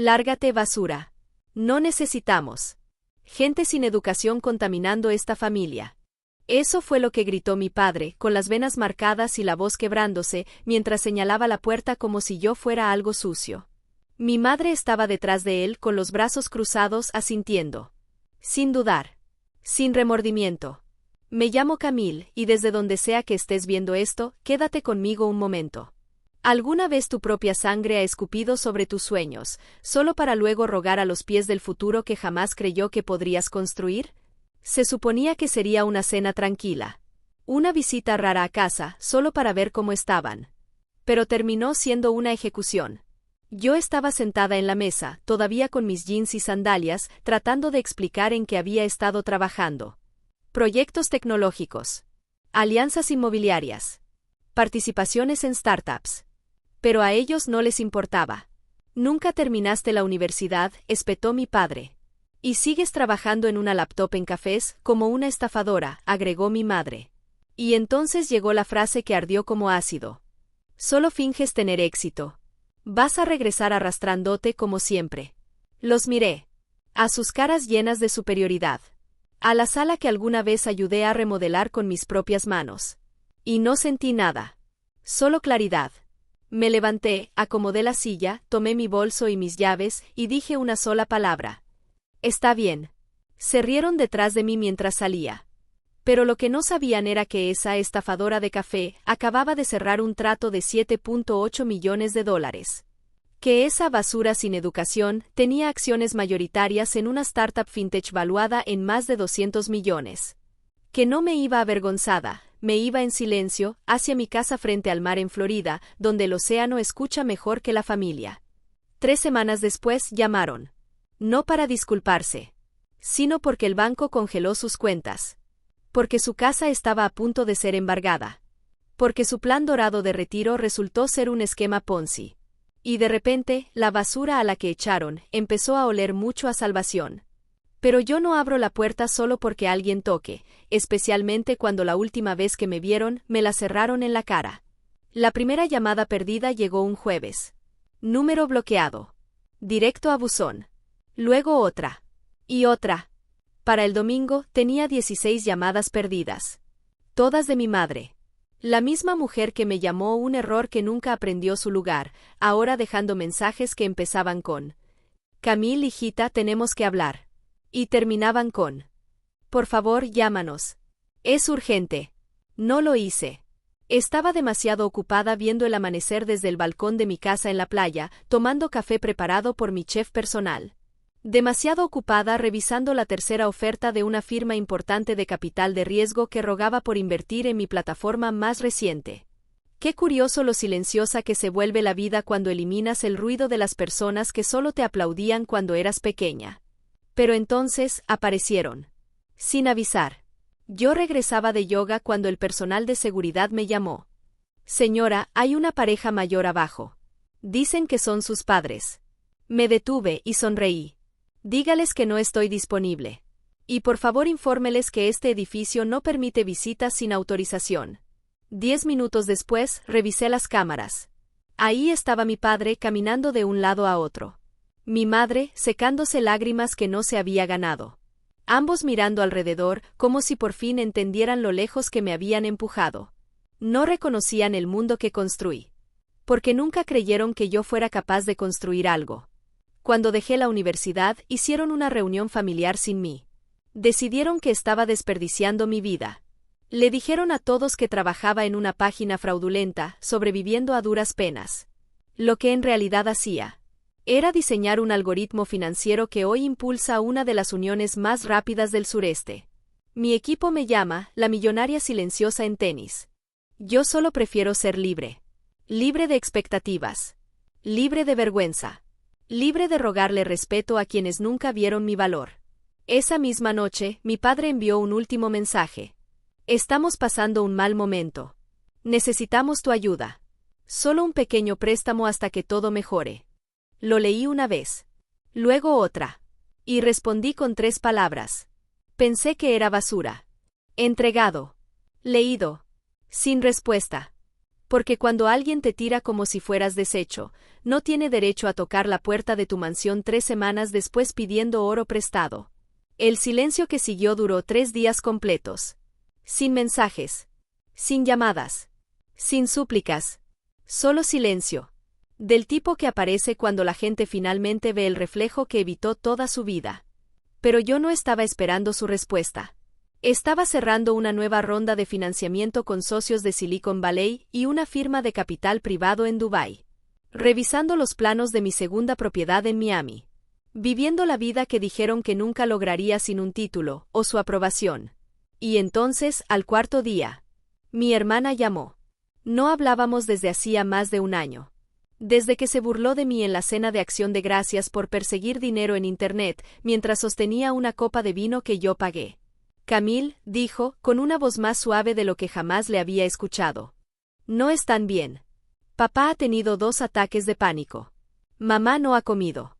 Lárgate, basura. No necesitamos gente sin educación contaminando esta familia. Eso fue lo que gritó mi padre, con las venas marcadas y la voz quebrándose, mientras señalaba la puerta como si yo fuera algo sucio. Mi madre estaba detrás de él con los brazos cruzados asintiendo. Sin dudar. Sin remordimiento. Me llamo Camille, y desde donde sea que estés viendo esto, quédate conmigo un momento. ¿Alguna vez tu propia sangre ha escupido sobre tus sueños, solo para luego rogar a los pies del futuro que jamás creyó que podrías construir? Se suponía que sería una cena tranquila. Una visita rara a casa, solo para ver cómo estaban. Pero terminó siendo una ejecución. Yo estaba sentada en la mesa, todavía con mis jeans y sandalias, tratando de explicar en qué había estado trabajando. Proyectos tecnológicos. Alianzas inmobiliarias. Participaciones en startups. Pero a ellos no les importaba. Nunca terminaste la universidad, espetó mi padre. Y sigues trabajando en una laptop en cafés, como una estafadora, agregó mi madre. Y entonces llegó la frase que ardió como ácido. Solo finges tener éxito. Vas a regresar arrastrándote como siempre. Los miré. A sus caras llenas de superioridad. A la sala que alguna vez ayudé a remodelar con mis propias manos. Y no sentí nada. Solo claridad. Me levanté, acomodé la silla, tomé mi bolso y mis llaves, y dije una sola palabra. Está bien. Se rieron detrás de mí mientras salía. Pero lo que no sabían era que esa estafadora de café acababa de cerrar un trato de $7.8 millones. Que esa basura sin educación tenía acciones mayoritarias en una startup fintech valuada en más de 200 millones. Que no me iba avergonzada, me iba en silencio, hacia mi casa frente al mar en Florida, donde el océano escucha mejor que la familia. 3 semanas después llamaron. No para disculparse, sino porque el banco congeló sus cuentas. Porque su casa estaba a punto de ser embargada. Porque su plan dorado de retiro resultó ser un esquema Ponzi. Y de repente, la basura a la que echaron empezó a oler mucho a salvación. Pero yo no abro la puerta solo porque alguien toque, especialmente cuando la última vez que me vieron, me la cerraron en la cara. La primera llamada perdida llegó un jueves. Número bloqueado. Directo a buzón. Luego otra. Y otra. Para el domingo, tenía 16 llamadas perdidas. Todas de mi madre. La misma mujer que me llamó un error que nunca aprendió su lugar, ahora dejando mensajes que empezaban con: Camille, hijita, tenemos que hablar. Y terminaban con: por favor, llámanos. Es urgente. No lo hice. Estaba demasiado ocupada viendo el amanecer desde el balcón de mi casa en la playa, tomando café preparado por mi chef personal. Demasiado ocupada revisando la tercera oferta de una firma importante de capital de riesgo que rogaba por invertir en mi plataforma más reciente. Qué curioso lo silenciosa que se vuelve la vida cuando eliminas el ruido de las personas que solo te aplaudían cuando eras pequeña. Pero entonces, aparecieron. Sin avisar. Yo regresaba de yoga cuando el personal de seguridad me llamó. Señora, hay una pareja mayor abajo. Dicen que son sus padres. Me detuve y sonreí. Dígales que no estoy disponible. Y por favor infórmeles que este edificio no permite visitas sin autorización. 10 minutos después, revisé las cámaras. Ahí estaba mi padre caminando de un lado a otro. Mi madre, secándose lágrimas que no se había ganado. Ambos mirando alrededor, como si por fin entendieran lo lejos que me habían empujado. No reconocían el mundo que construí. Porque nunca creyeron que yo fuera capaz de construir algo. Cuando dejé la universidad, hicieron una reunión familiar sin mí. Decidieron que estaba desperdiciando mi vida. Le dijeron a todos que trabajaba en una página fraudulenta, sobreviviendo a duras penas. Lo que en realidad hacía era diseñar un algoritmo financiero que hoy impulsa una de las uniones más rápidas del sureste. Mi equipo me llama la millonaria silenciosa en tenis. Yo solo prefiero ser libre. Libre de expectativas. Libre de vergüenza. Libre de rogarle respeto a quienes nunca vieron mi valor. Esa misma noche, mi padre envió un último mensaje. Estamos pasando un mal momento. Necesitamos tu ayuda. Solo un pequeño préstamo hasta que todo mejore. Lo leí una vez. Luego otra. Y respondí con 3 palabras. Pensé que era basura. Entregado. Leído. Sin respuesta. Porque cuando alguien te tira como si fueras desecho, no tiene derecho a tocar la puerta de tu mansión 3 semanas después pidiendo oro prestado. El silencio que siguió duró 3 días completos. Sin mensajes. Sin llamadas. Sin súplicas. Solo silencio. Del tipo que aparece cuando la gente finalmente ve el reflejo que evitó toda su vida. Pero yo no estaba esperando su respuesta. Estaba cerrando una nueva ronda de financiamiento con socios de Silicon Valley y una firma de capital privado en Dubái. Revisando los planos de mi segunda propiedad en Miami. Viviendo la vida que dijeron que nunca lograría sin un título o su aprobación. Y entonces, al cuarto día, mi hermana llamó. No hablábamos desde hacía más de un año. Desde que se burló de mí en la cena de Acción de Gracias por perseguir dinero en Internet mientras sostenía una copa de vino que yo pagué. Camille, dijo, con una voz más suave de lo que jamás le había escuchado. No están bien. Papá ha tenido 2 ataques de pánico. Mamá no ha comido.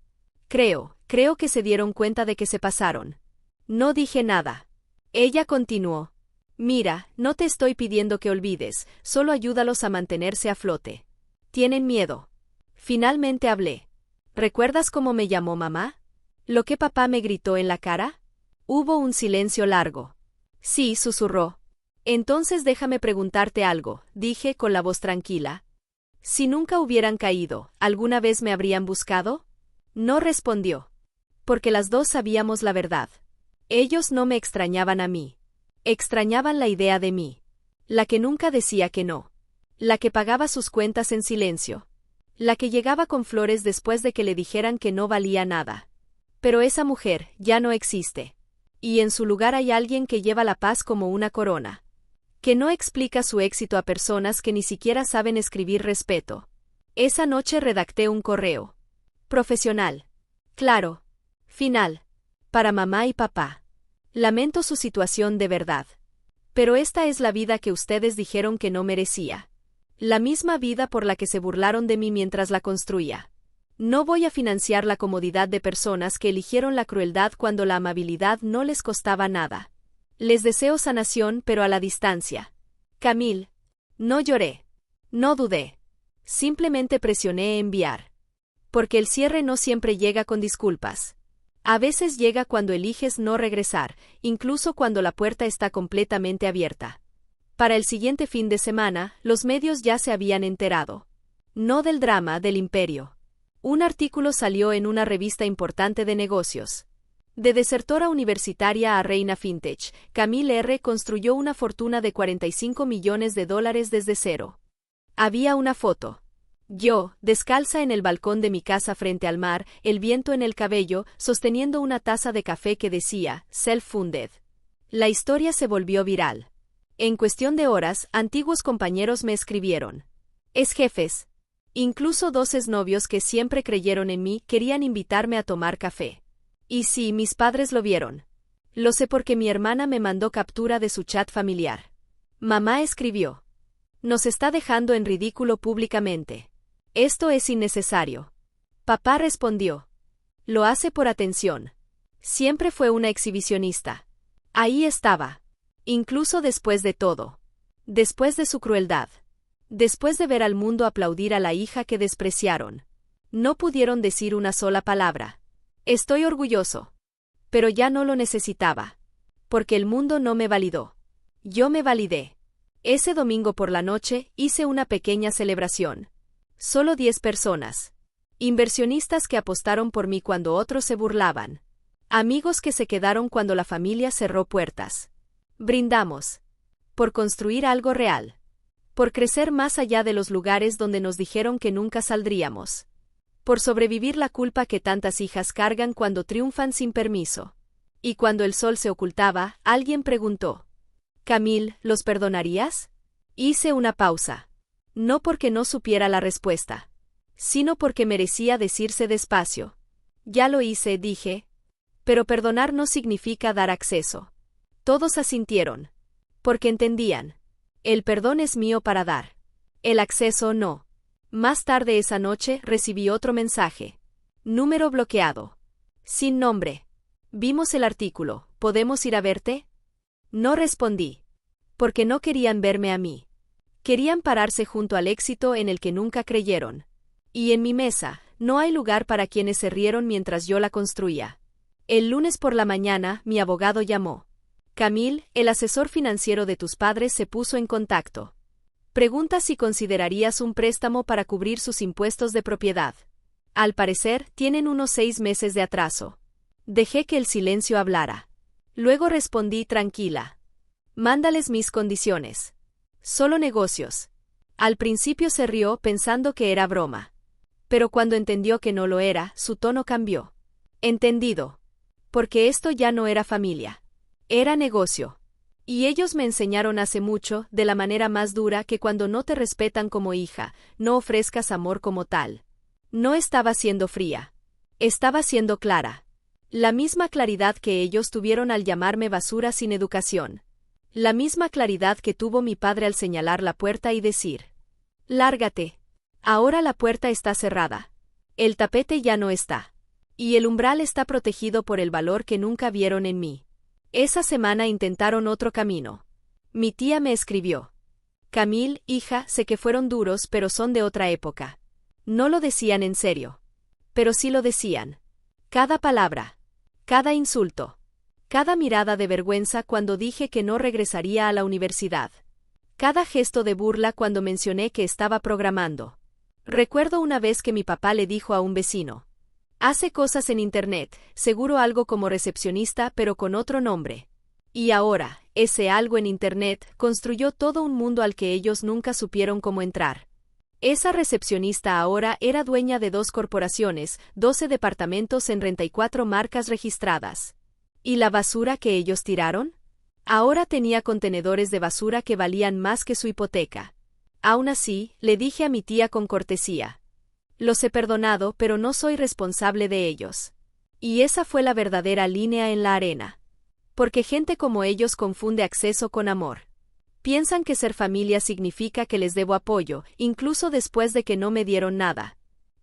Creo que se dieron cuenta de que se pasaron. No dije nada. Ella continuó. Mira, no te estoy pidiendo que olvides, solo ayúdalos a mantenerse a flote. Tienen miedo. Finalmente hablé. ¿Recuerdas cómo me llamó mamá? ¿Lo que papá me gritó en la cara? Hubo un silencio largo. Sí, susurró. Entonces déjame preguntarte algo, dije con la voz tranquila. Si nunca hubieran caído, ¿alguna vez me habrían buscado? No respondió. Porque las dos sabíamos la verdad. Ellos no me extrañaban a mí. Extrañaban la idea de mí. La que nunca decía que no. La que pagaba sus cuentas en silencio. La que llegaba con flores después de que le dijeran que no valía nada. Pero esa mujer ya no existe. Y en su lugar hay alguien que lleva la paz como una corona. Que no explica su éxito a personas que ni siquiera saben escribir respeto. Esa noche redacté un correo. Profesional. Claro. Final. Para mamá y papá. Lamento su situación de verdad. Pero esta es la vida que ustedes dijeron que no merecía. La misma vida por la que se burlaron de mí mientras la construía. No voy a financiar la comodidad de personas que eligieron la crueldad cuando la amabilidad no les costaba nada. Les deseo sanación, pero a la distancia. Camille. No lloré. No dudé. Simplemente presioné enviar. Porque el cierre no siempre llega con disculpas. A veces llega cuando eliges no regresar, incluso cuando la puerta está completamente abierta. Para el siguiente fin de semana, los medios ya se habían enterado. No del drama del imperio. Un artículo salió en una revista importante de negocios. De desertora universitaria a reina fintech, Camille R. construyó una fortuna de $45 millones desde cero. Había una foto. Yo, descalza en el balcón de mi casa frente al mar, el viento en el cabello, sosteniendo una taza de café que decía, self-funded. La historia se volvió viral. En cuestión de horas, antiguos compañeros me escribieron. Jefes. Incluso 2 exnovios que siempre creyeron en mí querían invitarme a tomar café. Y sí, mis padres lo vieron. Lo sé porque mi hermana me mandó captura de su chat familiar. Mamá escribió. Nos está dejando en ridículo públicamente. Esto es innecesario. Papá respondió. Lo hace por atención. Siempre fue una exhibicionista. Ahí estaba. Incluso después de todo. Después de su crueldad. Después de ver al mundo aplaudir a la hija que despreciaron. No pudieron decir una sola palabra. Estoy orgulloso. Pero ya no lo necesitaba. Porque el mundo no me validó. Yo me validé. Ese domingo por la noche hice una pequeña celebración. Solo 10 personas. Inversionistas que apostaron por mí cuando otros se burlaban. Amigos que se quedaron cuando la familia cerró puertas. Brindamos. Por construir algo real. Por crecer más allá de los lugares donde nos dijeron que nunca saldríamos. Por sobrevivir la culpa que tantas hijas cargan cuando triunfan sin permiso. Y cuando el sol se ocultaba, alguien preguntó. Camille, ¿los perdonarías? Hice una pausa. No porque no supiera la respuesta. Sino porque merecía decirse despacio. Ya lo hice, dije. Pero perdonar no significa dar acceso. Todos asintieron. Porque entendían. El perdón es mío para dar. El acceso no. Más tarde esa noche recibí otro mensaje. Número bloqueado. Sin nombre. Vimos el artículo. ¿Podemos ir a verte? No respondí. Porque no querían verme a mí. Querían pararse junto al éxito en el que nunca creyeron. Y en mi mesa, no hay lugar para quienes se rieron mientras yo la construía. El lunes por la mañana, mi abogado llamó. Camille, el asesor financiero de tus padres se puso en contacto. Pregunta si considerarías un préstamo para cubrir sus impuestos de propiedad. Al parecer, tienen unos 6 meses de atraso. Dejé que el silencio hablara. Luego respondí tranquila. Mándales mis condiciones. Solo negocios. Al principio se rió pensando que era broma. Pero cuando entendió que no lo era, su tono cambió. Entendido. Porque esto ya no era familia. Era negocio. Y ellos me enseñaron hace mucho, de la manera más dura, que cuando no te respetan como hija, no ofrezcas amor como tal. No estaba siendo fría. Estaba siendo clara. La misma claridad que ellos tuvieron al llamarme basura sin educación. La misma claridad que tuvo mi padre al señalar la puerta y decir: «Lárgate. Ahora la puerta está cerrada. El tapete ya no está. Y el umbral está protegido por el valor que nunca vieron en mí». Esa semana intentaron otro camino. Mi tía me escribió: «Camille, hija, sé que fueron duros, pero son de otra época». No lo decían en serio. Pero sí lo decían. Cada palabra. Cada insulto. Cada mirada de vergüenza cuando dije que no regresaría a la universidad. Cada gesto de burla cuando mencioné que estaba programando. Recuerdo una vez que mi papá le dijo a un vecino: «Hace cosas en internet, seguro algo como recepcionista pero con otro nombre». Y ahora, ese algo en internet construyó todo un mundo al que ellos nunca supieron cómo entrar. Esa recepcionista ahora era dueña de 2 corporaciones, 12 departamentos en 34 marcas registradas. ¿Y la basura que ellos tiraron? Ahora tenía contenedores de basura que valían más que su hipoteca. Aún así, le dije a mi tía con cortesía: «Los he perdonado, pero no soy responsable de ellos». Y esa fue la verdadera línea en la arena. Porque gente como ellos confunde acceso con amor. Piensan que ser familia significa que les debo apoyo, incluso después de que no me dieron nada.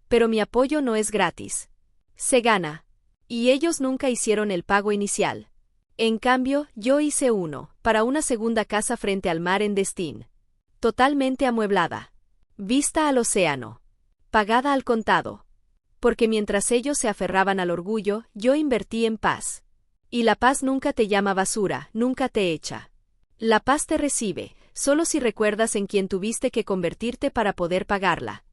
Pero mi apoyo no es gratis. Se gana. Y ellos nunca hicieron el pago inicial. En cambio, yo hice uno, para una segunda casa frente al mar en Destin. Totalmente amueblada. Vista al océano. Pagada al contado. Porque mientras ellos se aferraban al orgullo, yo invertí en paz. Y la paz nunca te llama basura, nunca te echa. La paz te recibe, solo si recuerdas en quién tuviste que convertirte para poder pagarla.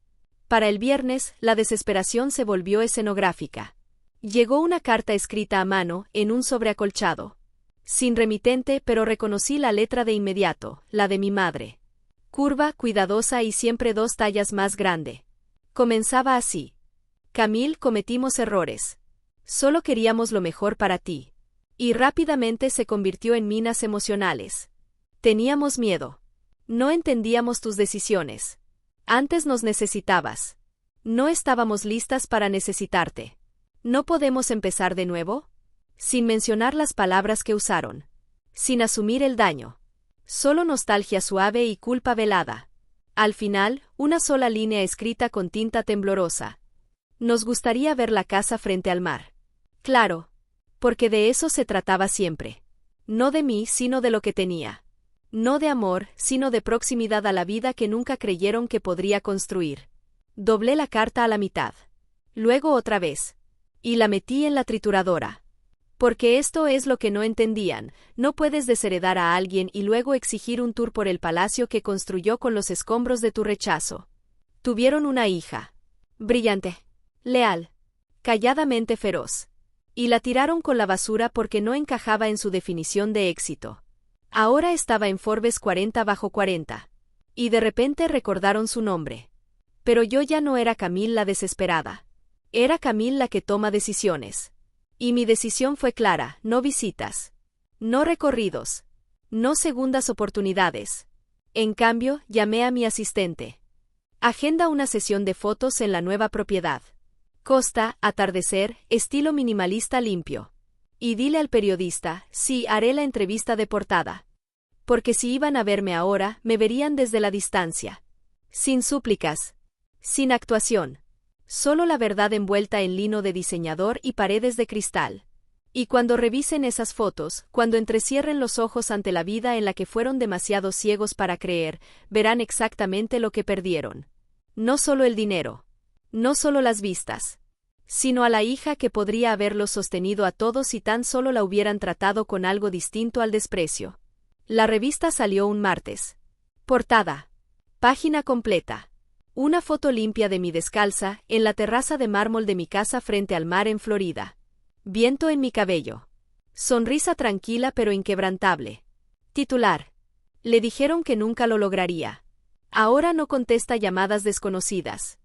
Para el viernes, la desesperación se volvió escenográfica. Llegó una carta escrita a mano, en un sobre acolchado. Sin remitente, pero reconocí la letra de inmediato, la de mi madre. Curva, cuidadosa y siempre 2 tallas más grande. Comenzaba así: «Camille, cometimos errores. Solo queríamos lo mejor para ti». Y rápidamente se convirtió en minas emocionales. Teníamos miedo. No entendíamos tus decisiones. Antes nos necesitabas. No estábamos listas para necesitarte. ¿No podemos empezar de nuevo? Sin mencionar las palabras que usaron. Sin asumir el daño. Solo nostalgia suave y culpa velada. Al final, una sola línea escrita con tinta temblorosa. Nos gustaría ver la casa frente al mar. Claro. Porque de eso se trataba siempre. No de mí, sino de lo que tenía. No de amor, sino de proximidad a la vida que nunca creyeron que podría construir. Doblé la carta a la mitad. Luego otra vez. Y la metí en la trituradora. Porque esto es lo que no entendían: no puedes desheredar a alguien y luego exigir un tour por el palacio que construyó con los escombros de tu rechazo. Tuvieron una hija. Brillante. Leal. Calladamente feroz. Y la tiraron con la basura porque no encajaba en su definición de éxito. Ahora estaba en Forbes 40/40. Y de repente recordaron su nombre. Pero yo ya no era Camille la desesperada. Era Camille la que toma decisiones. Y mi decisión fue clara: no visitas. No recorridos. No segundas oportunidades. En cambio, llamé a mi asistente. Agenda una sesión de fotos en la nueva propiedad. Costa, atardecer, estilo minimalista limpio. Y dile al periodista: sí, haré la entrevista de portada. Porque si iban a verme ahora, me verían desde la distancia. Sin súplicas. Sin actuación. Solo la verdad envuelta en lino de diseñador y paredes de cristal. Y cuando revisen esas fotos, cuando entrecierren los ojos ante la vida en la que fueron demasiado ciegos para creer, verán exactamente lo que perdieron. No solo el dinero, no solo las vistas, sino a la hija que podría haberlos sostenido a todos si tan solo la hubieran tratado con algo distinto al desprecio. La revista salió un martes. Portada. Página completa. Una foto limpia de mi descalza, en la terraza de mármol de mi casa frente al mar en Florida. Viento en mi cabello. Sonrisa tranquila pero inquebrantable. Titular. Le dijeron que nunca lo lograría. Ahora no contesta llamadas desconocidas.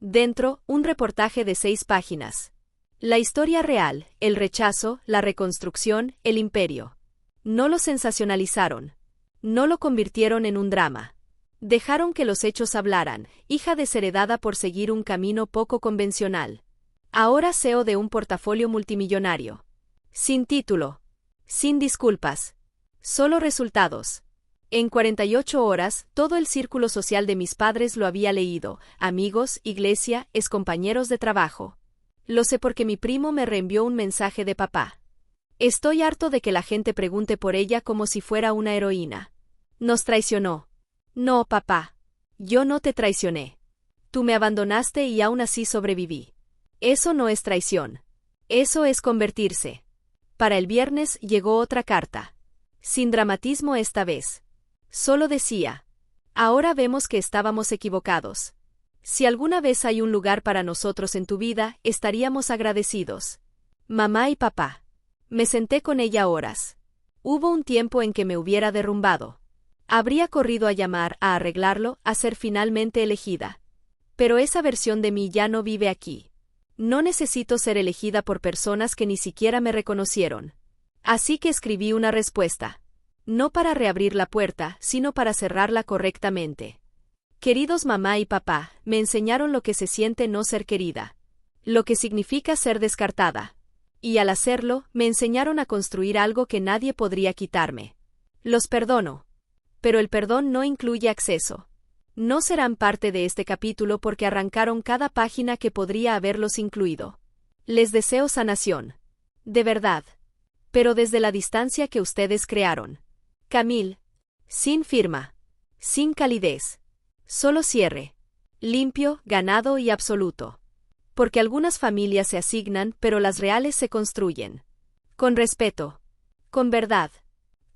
Dentro, un reportaje de 6 páginas. La historia real, el rechazo, la reconstrucción, el imperio. No lo sensacionalizaron. No lo convirtieron en un drama. Dejaron que los hechos hablaran, hija desheredada por seguir un camino poco convencional. Ahora CEO de un portafolio multimillonario. Sin título. Sin disculpas. Solo resultados. En 48 horas, todo el círculo social de mis padres lo había leído, amigos, iglesia, excompañeros de trabajo. Lo sé porque mi primo me reenvió un mensaje de papá. Estoy harto de que la gente pregunte por ella como si fuera una heroína. Nos traicionó. No, papá. Yo no te traicioné. Tú me abandonaste y aún así sobreviví. Eso no es traición. Eso es convertirse. Para el viernes llegó otra carta. Sin dramatismo esta vez. Solo decía: ahora vemos que estábamos equivocados. Si alguna vez hay un lugar para nosotros en tu vida, estaríamos agradecidos. Mamá y papá. Me senté con ella horas. Hubo un tiempo en que me hubiera derrumbado. Habría corrido a llamar, a arreglarlo, a ser finalmente elegida. Pero esa versión de mí ya no vive aquí. No necesito ser elegida por personas que ni siquiera me reconocieron. Así que escribí una respuesta. No para reabrir la puerta, sino para cerrarla correctamente. Queridos mamá y papá, me enseñaron lo que se siente no ser querida. Lo que significa ser descartada. Y al hacerlo, me enseñaron a construir algo que nadie podría quitarme. Los perdono. Pero el perdón no incluye acceso. No serán parte de este capítulo porque arrancaron cada página que podría haberlos incluido. Les deseo sanación. De verdad. Pero desde la distancia que ustedes crearon. Camille. Sin firma. Sin calidez. Solo cierre. Limpio, ganado y absoluto. Porque algunas familias se asignan, pero las reales se construyen. Con respeto. Con verdad.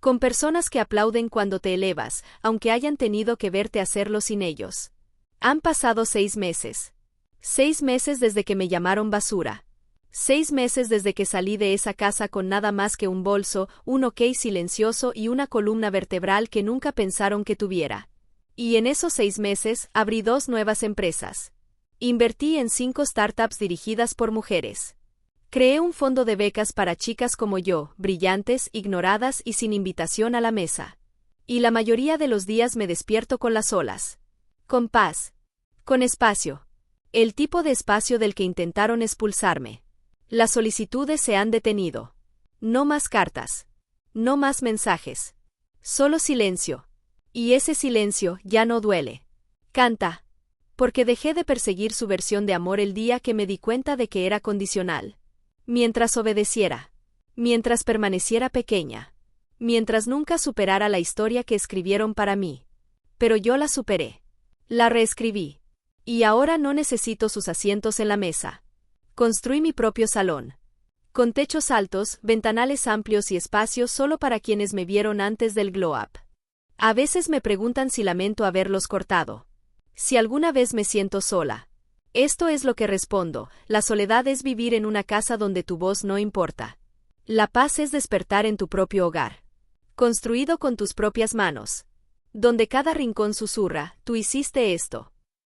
Con personas que aplauden cuando te elevas, aunque hayan tenido que verte hacerlo sin ellos. Han pasado 6 meses. 6 meses desde que me llamaron basura. 6 meses desde que salí de esa casa con nada más que un bolso, un ok silencioso y una columna vertebral que nunca pensaron que tuviera. Y en esos 6 meses, abrí 2 nuevas empresas. Invertí en 5 startups dirigidas por mujeres. Creé un fondo de becas para chicas como yo, brillantes, ignoradas y sin invitación a la mesa. Y la mayoría de los días me despierto con las olas. Con paz. Con espacio. El tipo de espacio del que intentaron expulsarme. Las solicitudes se han detenido. No más cartas. No más mensajes. Solo silencio. Y ese silencio ya no duele. Canta. Porque dejé de perseguir su versión de amor el día que me di cuenta de que era condicional. Mientras obedeciera. Mientras permaneciera pequeña. Mientras nunca superara la historia que escribieron para mí. Pero yo la superé. La reescribí. Y ahora no necesito sus asientos en la mesa. Construí mi propio salón. Con techos altos, ventanales amplios y espacios solo para quienes me vieron antes del glow up. A veces me preguntan si lamento haberlos cortado. Si alguna vez me siento sola. Esto es lo que respondo: la soledad es vivir en una casa donde tu voz no importa. La paz es despertar en tu propio hogar. Construido con tus propias manos. Donde cada rincón susurra: tú hiciste esto.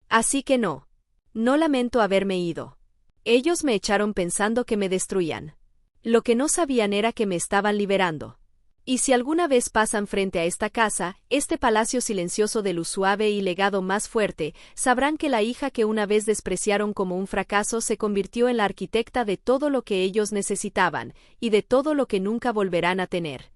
Así que no. No lamento haberme ido. Ellos me echaron pensando que me destruían. Lo que no sabían era que me estaban liberando. Y si alguna vez pasan frente a esta casa, este palacio silencioso de luz suave y legado más fuerte, sabrán que la hija que una vez despreciaron como un fracaso se convirtió en la arquitecta de todo lo que ellos necesitaban, y de todo lo que nunca volverán a tener.